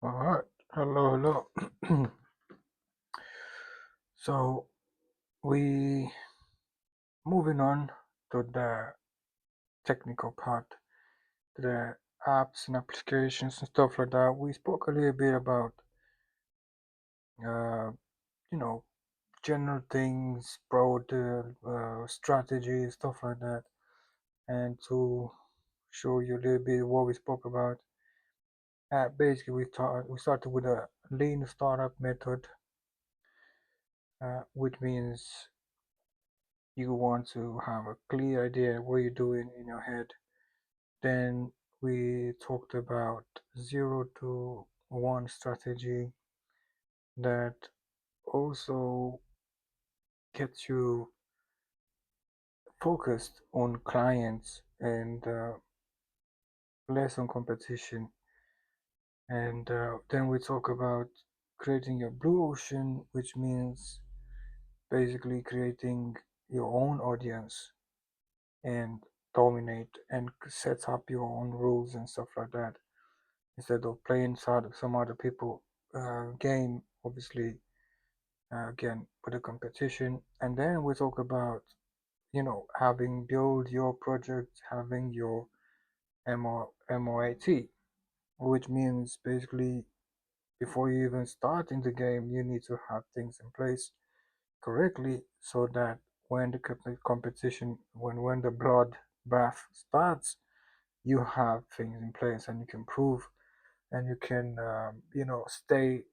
All right. Hello, hello. So we moving on to the technical part, to the apps and applications and stuff like that. We spoke a little bit about, uh, you know, general things, broad strategies, stuff like that. And to show you a little bit what we spoke about, basically we started with a lean startup method, which means you want to have a clear idea what you're doing in your head. Then we talked about 0 to 1 strategy that also gets you focused on clients and less on competition. And then we talk about creating your blue ocean, which means basically creating your own audience and dominate and set up your own rules and stuff like that instead of playing some other people game, obviously, again with the competition. And then we talk about having build your project, having your MOAT, which means basically before you even start in the game you need to have things in place correctly so that when the competition when the blood bath starts, you have things in place and you can prove and you can stay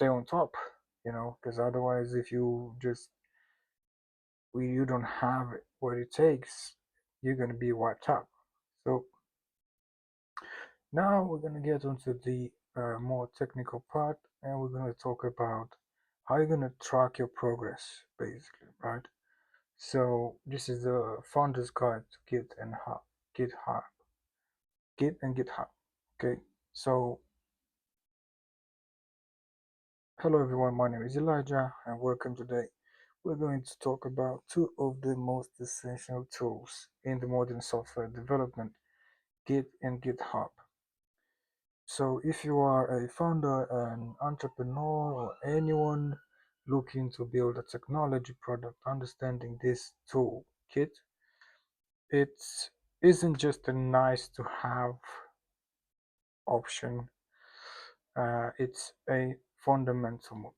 on top, because otherwise if you just you don't have what it takes, you're going to be wiped out. So now we're going to get into the more technical part, and we're going to talk about how you're going to track your progress, basically, right? So this is the founder's guide to GitHub, Git and GitHub. Okay, so hello everyone, my name is Elijah, and welcome today. We're going to talk about two of the most essential tools in the modern software development, Git and GitHub. So if you are a founder, an entrepreneur, or anyone looking to build a technology product, understanding this tool, Git, it isn't just a nice to have option. It's a fundamental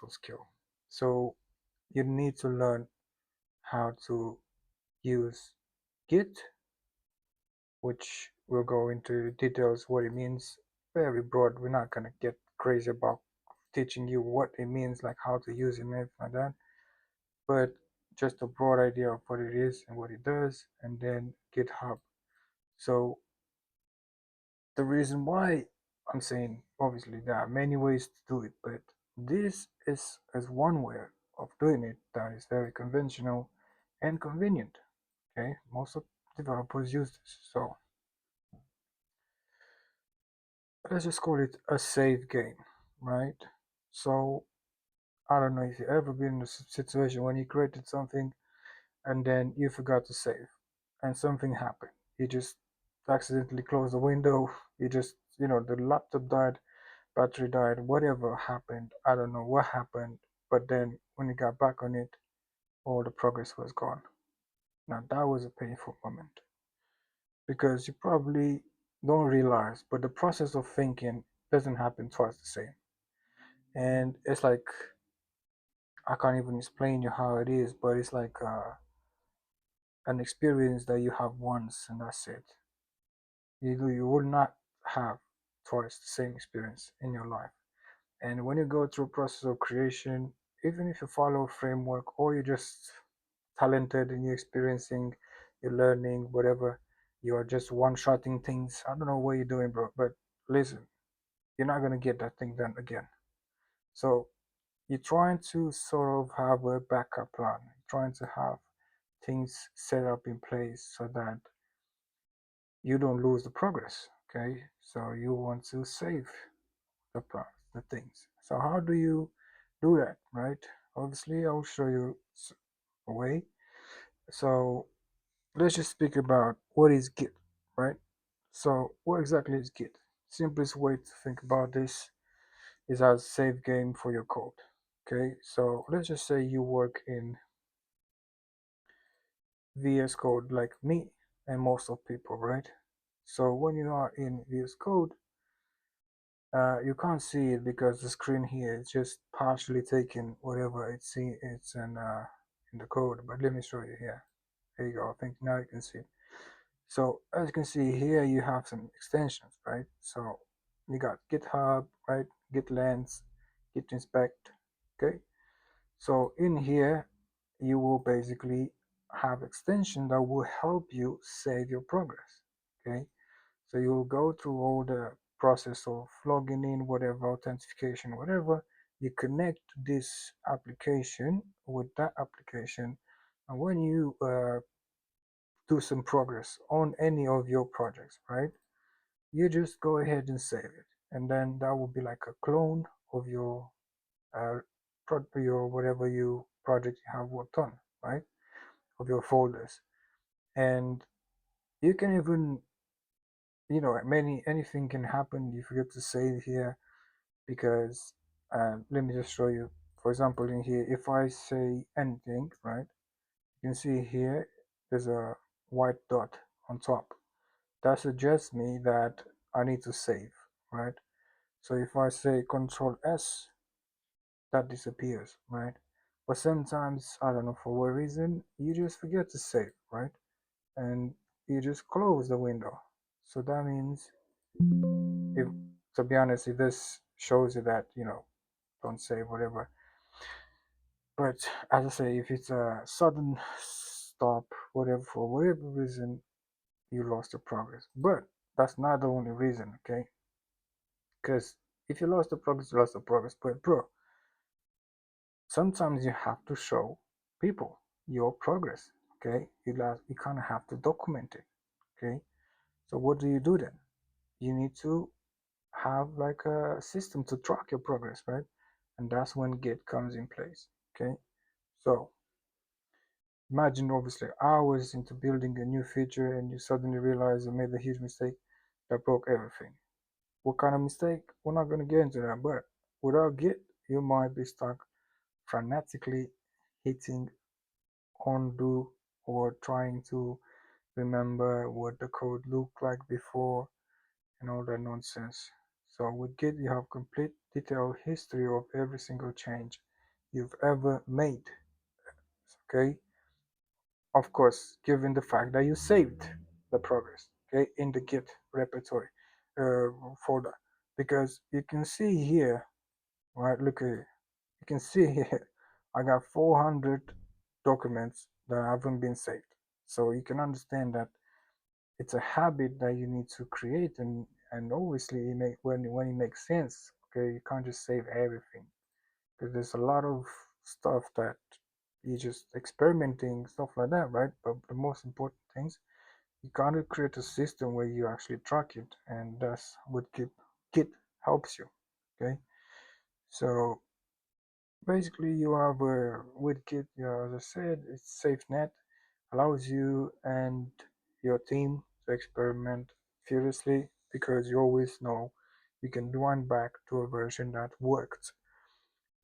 skill. So you need to learn how to use Git, which we'll go into details what it means. Very broad. We're not gonna get crazy about teaching you what it means, like how to use it and everything like that. But just a broad idea of what it is and what it does, and then GitHub. So the reason why I'm saying, obviously there are many ways to do it, but this is one way of doing it that is very conventional and convenient. Okay, most of developers use this. So let's just call it a save game, right? So I don't know if you ever been in a situation when you created something and then you forgot to save and something happened. You just accidentally closed the window. You just, the laptop died, battery died, whatever happened. I don't know what happened. But then when you got back on it, all the progress was gone. Now that was a painful moment because you probably don't realize, but the process of thinking doesn't happen twice the same. And it's like, I can't even explain you how it is, but it's like an experience that you have once and that's it. You will not have twice the same experience in your life. And when you go through a process of creation, even if you follow a framework or you're just talented and you're experiencing, you're learning, whatever, you are just one-shotting things. I don't know what you're doing, bro, but listen, you're not gonna get that thing done again. So you're trying to sort of have a backup plan, trying to have things set up in place so that you don't lose the progress. Okay, so you want to save the things. So how do you do that, right? Obviously, I'll show you a way. So let's just speak about what is Git, right? So what exactly is Git? Simplest way to think about this is as save game for your code. Okay, so let's just say you work in VS Code like me and most of people, right? So when you are in VS Code, you can't see it because the screen here is just partially taking whatever it's in the code. But let me show you here. There you go. I think now you can see it. So as you can see here, you have some extensions, right? So you got GitHub, right? Git lens, Git inspect. Okay. So in here, you will basically have extension that will help you save your progress. Okay. So you'll go through all the process of logging in, whatever, authentication, whatever. You connect this application with that application. And when you do some progress on any of your projects, right? You just go ahead and save it. And then that will be like a clone of uh, your whatever you project you have worked on, right? Of your folders. And you can even, anything can happen. You forget to save here because let me just show you. For example, in here, if I say anything, right? You can see here there's a white dot on top. That suggests me that I need to save, right? So if I say Control S, that disappears, right? But sometimes, I don't know for what reason, you just forget to save, right? And you just close the window. So that means, if to be honest, if this shows you that, don't save whatever. But as I say, if it's a sudden stop, whatever, for whatever reason, you lost your progress. But that's not the only reason, okay? Because if you lost the progress, you lost the progress. But bro, sometimes you have to show people your progress. Okay, you kind of have to document it. Okay, so what do you do then? You need to have like a system to track your progress, right? And that's when Git comes in place. Okay, so imagine obviously hours into building a new feature and you suddenly realize you made a huge mistake that broke everything. What kind of mistake? We're not going to get into that, but without Git, you might be stuck frantically hitting undo or trying to remember what the code looked like before and all that nonsense. So with Git, you have complete detailed history of every single change you've ever made. Okay, of course, given the fact that you saved the progress, okay, in the Git repertoire folder, because you can see here, right? Look at it. You can see here, I got 400 documents that haven't been saved. So you can understand that it's a habit that you need to create, and obviously when it makes sense. Okay, you can't just save everything because there's a lot of stuff that you just experimenting, stuff like that, right? But the most important things, you gotta create a system where you actually track it, and that's what Git helps you. Okay, so basically you have with Git, as I said, it's SafeNet, allows you and your team to experiment furiously because you always know you can rewind back to a version that worked.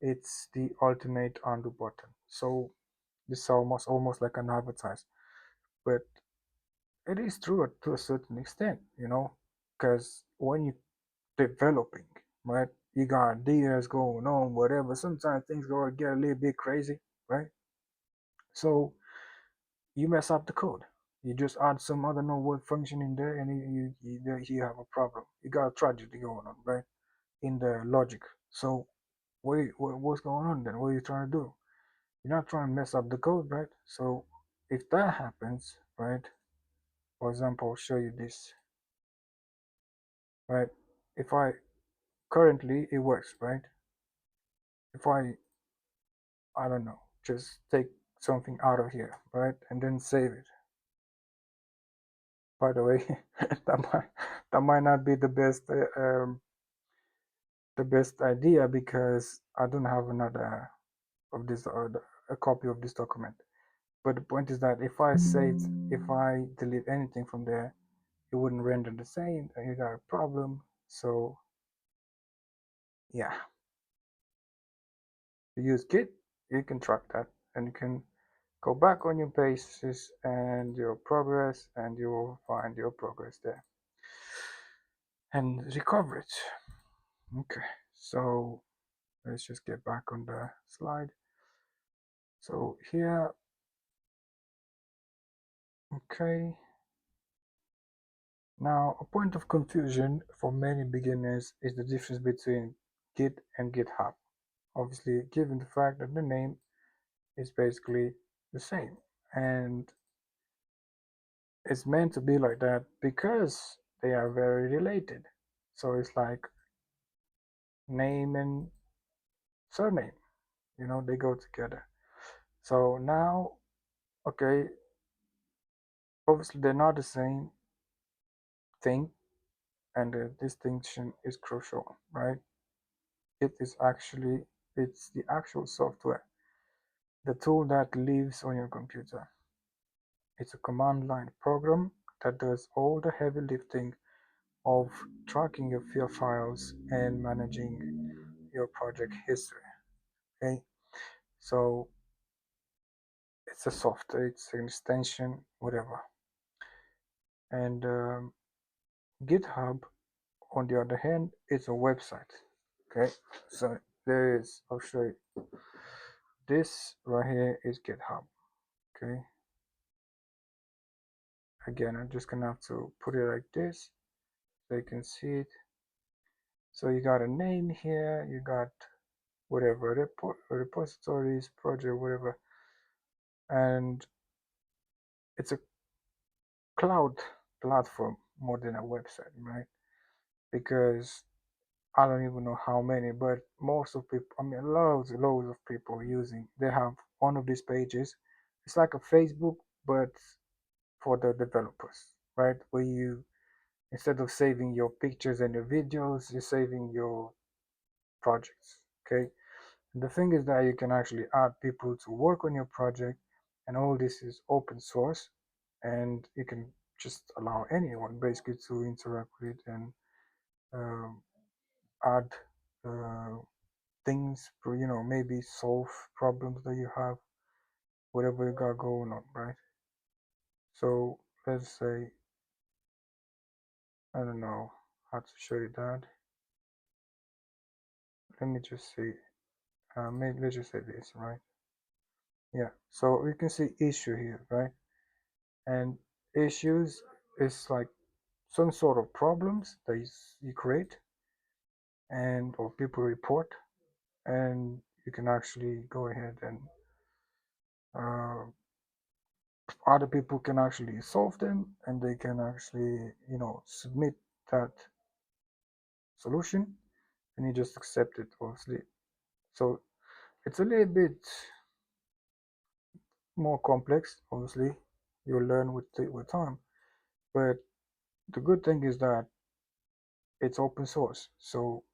It's the ultimate undo button. So this is almost like an advertise, but it is true to a certain extent, because when you developing, right, you got ideas going on, whatever. Sometimes things go get a little bit crazy, right? So you mess up the code. You just add some other know what function in there, and you have a problem. You got a tragedy going on, right? In the logic. So what's going on then? What are you trying to do? You're not trying to mess up the code, right? So if that happens, right? For example, I'll show you this, right? If I currently it works, right? If I don't know, just take something out of here, right, and then save it. By the way, that might not be the best idea because I don't have another of this or a copy of this document. But the point is that if I delete anything from there, it wouldn't render the same. You got a problem. So yeah, if you use Git, you can track that, and you can go back on your pages and your progress, and you will find your progress there and recover it. Okay, so let's just get back on the slide. So here, okay, now a point of confusion for many beginners is the difference between Git and GitHub. Obviously, given the fact that the name is basically the same, and it's meant to be like that because they are very related. So it's like name and surname, they go together. So now, okay, obviously they're not the same thing, and the distinction is crucial, right? It is actually, it's the actual software, the tool that lives on your computer. It's a command line program that does all the heavy lifting of tracking your files and managing your project history. Okay, so it's a software, it's an extension, whatever. And GitHub, on the other hand, is a website. Okay, so there is, I'll show you. This right here is GitHub. Okay, again, I'm just gonna have to put it like this so you can see it. So you got a name here, you got whatever repositories, project, whatever, and it's a cloud platform more than a website, right? Because I don't even know how many, but most of people, I mean, loads of people using, they have one of these pages. It's like a Facebook, but for the developers, right? Where you, instead of saving your pictures and your videos, you're saving your projects, okay? And the thing is that you can actually add people to work on your project, and all this is open source, and you can just allow anyone basically to interact with it and um, add uh, things, maybe solve problems that you have, whatever you got going on, right? So let's say, I don't know how to show you that. Let me just see. Maybe let's just say this, right? Yeah. So we can see issue here, right? And issues is like some sort of problems that you create and or people report, and you can actually go ahead and uh, other people can actually solve them, and they can actually submit that solution, and you just accept it, obviously. So it's a little bit more complex, obviously. You'll learn with time, but the good thing is that it's open source, so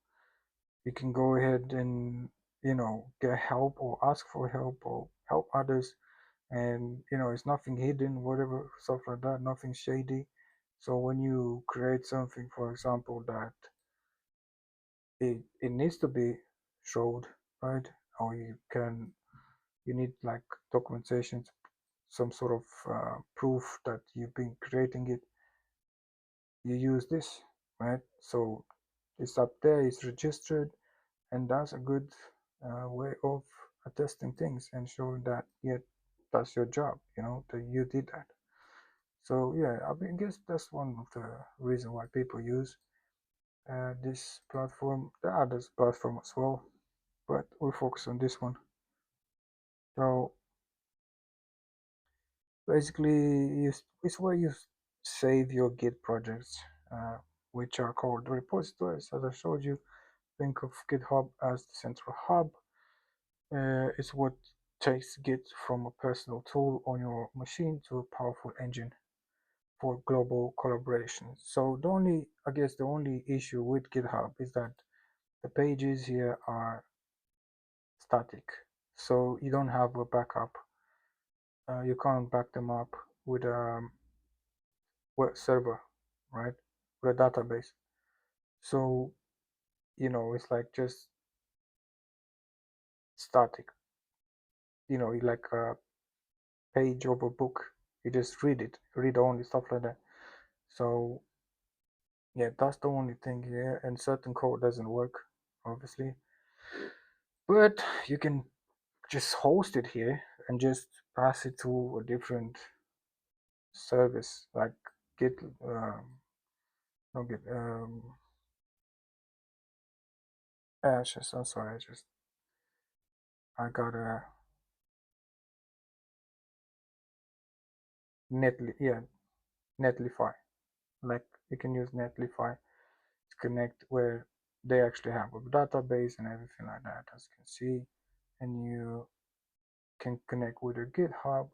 you can go ahead and get help or ask for help or help others, and it's nothing hidden, whatever, stuff like that, nothing shady. So when you create something, for example, that it needs to be showed, right? Or you need like documentation, some sort of proof that you've been creating it, you use this, right? So it's up there, it's registered, and that's a good way of attesting things and showing that, yeah, that's your job, that you did that. So yeah, I guess that's one of the reasons why people use this platform. There are other platform as well, but we'll focus on this one. So basically, it's where you save your Git projects, uh, which are called repositories. As I showed you, think of GitHub as the central hub. It's what takes Git from a personal tool on your machine to a powerful engine for global collaboration. So I guess the only issue with GitHub is that the pages here are static. So you don't have a backup. You can't back them up with a web server, right? With a database. So, it's like just static. Like a page of a book. You just read only stuff like that. So, yeah, that's the only thing here. And certain code doesn't work, obviously. But you can just host it here and just pass it to a different service like Git, no Git, I'm sorry, I got a yeah, Netlify. Like you can use Netlify to connect where they actually have a database and everything like that, as you can see, and you can connect with your GitHub.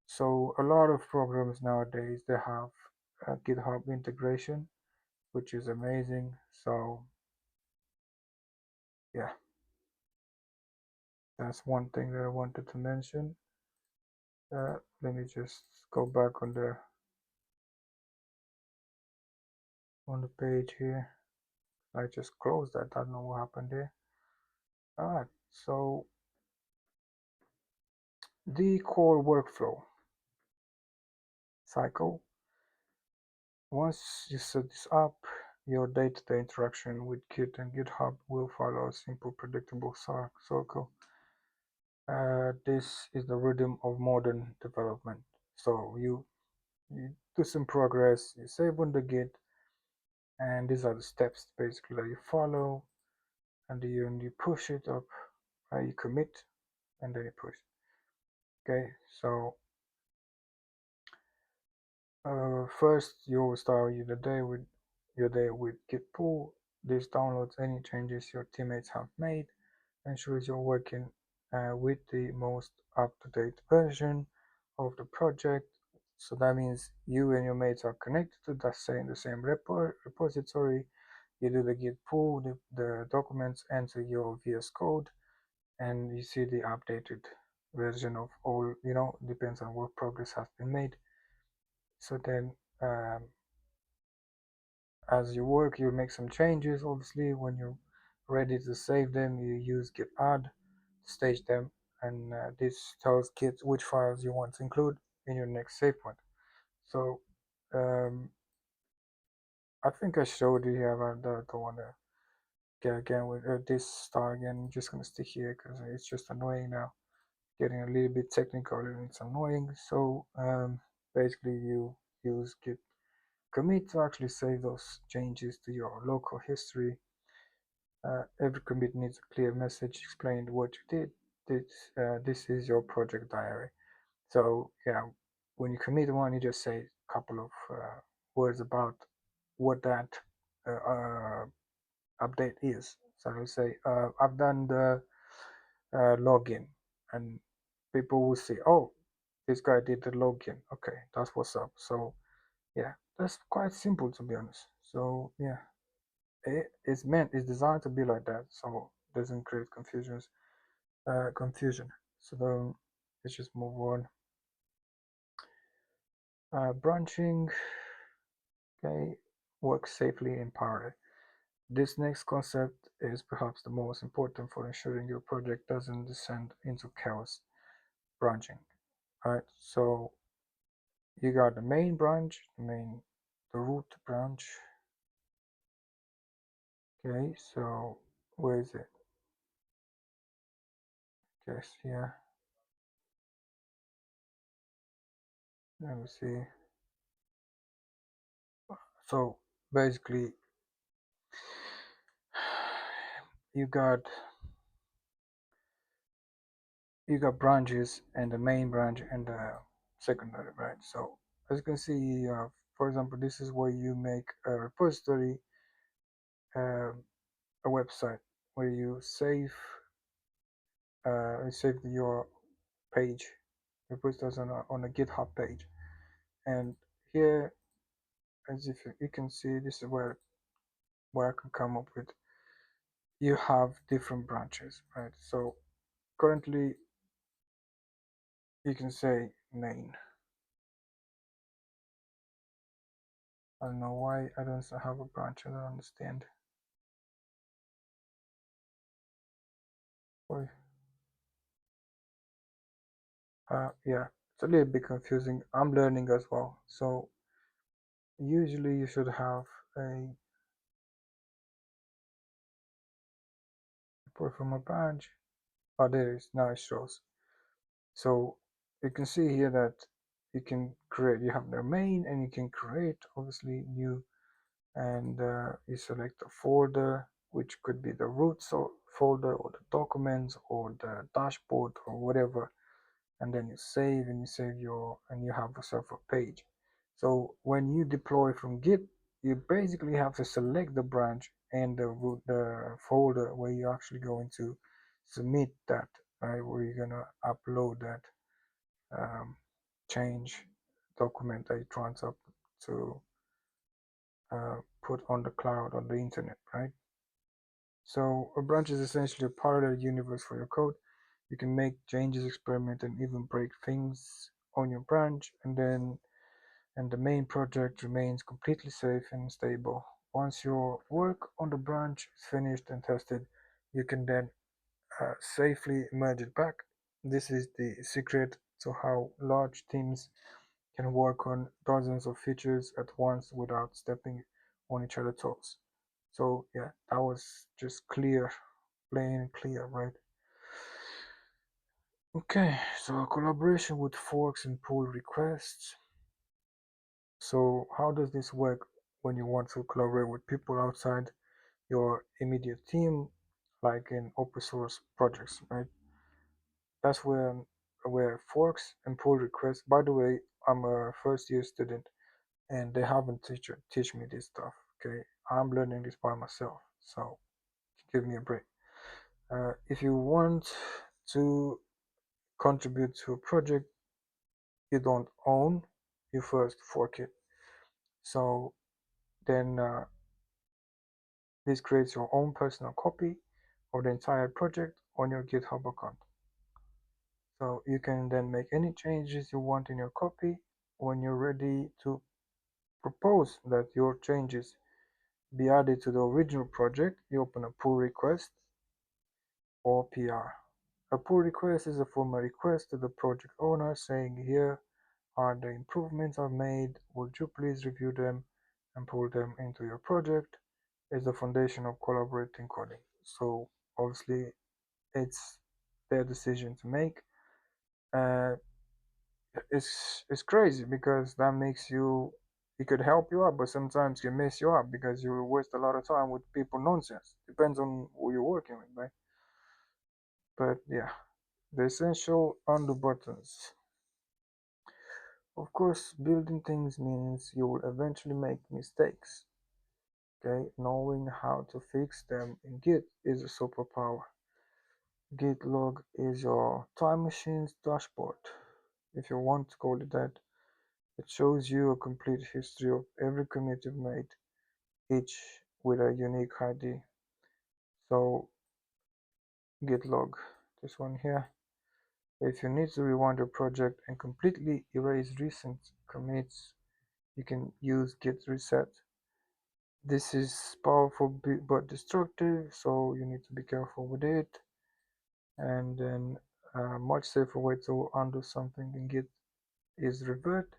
So a lot of programs nowadays they have a GitHub integration, which is amazing. So yeah, that's one thing that I wanted to mention. Let me just go back on the page here. I just closed that. I don't know what happened there. Alright, so the core workflow cycle. Once you set this up, your day-to-day interaction with Git and GitHub will follow a simple, predictable circle. This is the rhythm of modern development. So you do some progress, you save on the Git, and these are the steps basically that you follow, and you push it up, you commit, and then you push. Okay, so first you will start your day with Git pull. This downloads any changes your teammates have made, ensures you're working with the most up-to-date version of the project. So that means you and your mates are connected to the same repository. You do the Git pull, the documents, enter your VS Code, and you see the updated version of all, depends on what progress has been made. So then as you work, you'll make some changes. Obviously, when you're ready to save them, you use git add, stage them, and this tells Git which files you want to include in your next save point. So um, I think I showed you here, but I don't want to get again with this star again. I'm just going to stick here because it's just annoying now. Getting a little bit technical and it's annoying. So basically you use git commit to actually save those changes to your local history. Every commit needs a clear message explaining what you did. This is your project diary. So yeah, when you commit one, you just say a couple of words about what that uh, update is. So I say, I've done the login, and people will say, oh, this guy did the login. Okay, that's what's up. So yeah, that's quite simple to be honest. So yeah, it's designed to be like that, so it doesn't create confusion. So then let's just move on. Branching, okay, works safely in parallel. This next concept is perhaps the most important for ensuring your project doesn't descend into chaos. Branching. Alright, so you got the main branch, the root branch. Okay, so where is it? Guess here. Let me see. So basically, you got branches and the main branch and the secondary branch. So as you can see, for example, this is where you make a repository, uh, a website where you save your page. You put this on a GitHub page, and here, as if you can see, this is where I can come up with. You have different branches, right? So currently, you can say main. I don't know why I don't have a branch. I don't understand. Why? Yeah, it's a little bit confusing. I'm learning as well. So usually you should have a report from a branch. Oh, there it is. Now it shows. So you can see here that you can create. You have their main, and you can create obviously new, and you select a folder, which could be the root folder or the documents or the dashboard or whatever, and then you save and you have yourself a page. So when you deploy from Git, you basically have to select the branch and the folder where you're actually going to submit that, right? Where you're gonna upload that um, change document that you're trying to put on the cloud on the internet, right? So a branch is essentially a parallel universe for your code. You can make changes, experiment, and even break things on your branch, and the main project remains completely safe and stable. Once your work on the branch is finished and tested, you can then safely merge it back. This is the secret to how large teams can work on dozens of features at once without stepping on each other's toes. So yeah, that was just clear, plain and clear, right? Okay, so collaboration with forks and pull requests. So how does this work when you want to collaborate with people outside your immediate team, like in open source projects, right? That's where forks and pull requests. By the way, I'm a first year student, and they haven't teach me this stuff. Okay, I'm learning this by myself, so give me a break. If you want to contribute to a project you don't own, you first fork it. So then this creates your own personal copy of the entire project on your GitHub account. So you can then make any changes you want in your copy. When you're ready to propose that your changes be added to the original project, you open a pull request or PR. A pull request is a formal request to the project owner saying, here are the improvements I've made, would you please review them and pull them into your project? Is the foundation of collaborating coding. So obviously it's their decision to make. Uh, it's crazy because that makes you, it could help you out, but sometimes can mess you up because you waste a lot of time with people nonsense. Depends on who you're working with, right? But yeah, the essential undo buttons. Of course, building things means you will eventually make mistakes. Okay, knowing how to fix them in Git is a superpower. Git log is your time machine's dashboard, if you want to call it that. It shows you a complete history of every commit you've made, each with a unique ID. So Git log, this one here. If you need to rewind your project and completely erase recent commits, you can use git reset. This is powerful but destructive, so you need to be careful with it. And then a much safer way to undo something in Git is revert.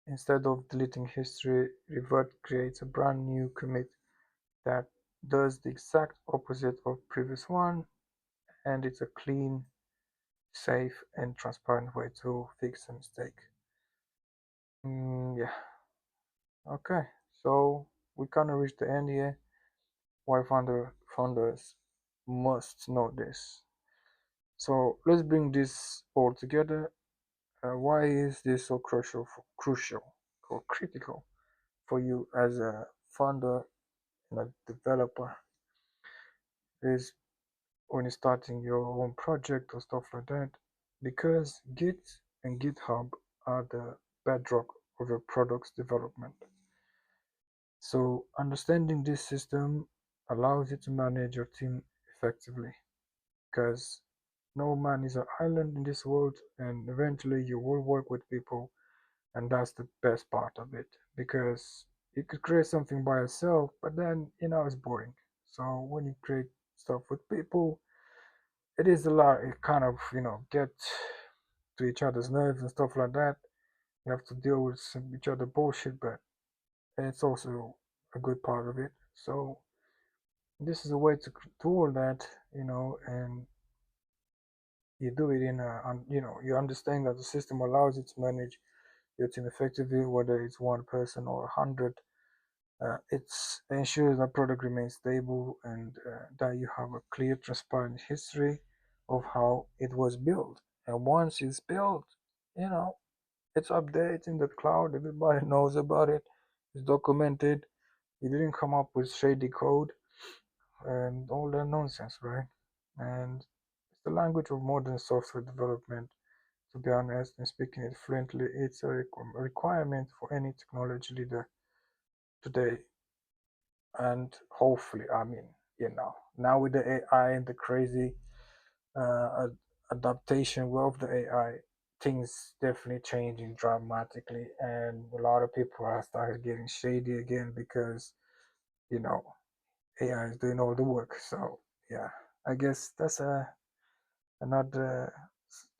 Instead of deleting history, revert creates a brand new commit that does the exact opposite of previous one, and it's a clean, safe, and transparent way to fix a mistake. Yeah. Okay. So we kind of reached the end here. Why founders must know this. So let's bring this all together. Why is this so crucial or critical for you as a founder and a developer? Is when you're starting your own project or stuff like that, because Git and GitHub are the bedrock of your product's development. So understanding this system allows you to manage your team effectively, because no man is an island in this world, and eventually you will work with people, and that's the best part of it, because You could create something by yourself, but then it's boring. So when you create stuff with people, it is a lot. It kind of get to each other's nerves and stuff like that. You have to deal with some each other bullshit, but it's also a good part of it. So this is a way to do all that, and you do it in you understand that the system allows you to manage your team effectively, whether it's one person or 100. It ensures that product remains stable and that you have a clear, transparent history of how it was built. And once it's built, you know, it's updated in the cloud. Everybody knows about it. It's documented. You didn't come up with shady code and all that nonsense, right? And it's the language of modern software development. To be honest, and speaking it fluently, it's a requirement for any technology leader today. And hopefully, I mean, now with the AI and the crazy adaptation of the AI, things definitely changing dramatically, and a lot of people are started getting shady again because you know AI is doing all the work. So yeah, I guess that's another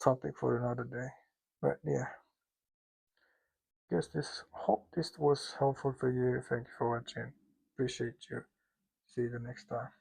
topic for another day. But yeah, guess this hope this was helpful for you. Thank you for watching. Appreciate you. See you the next time.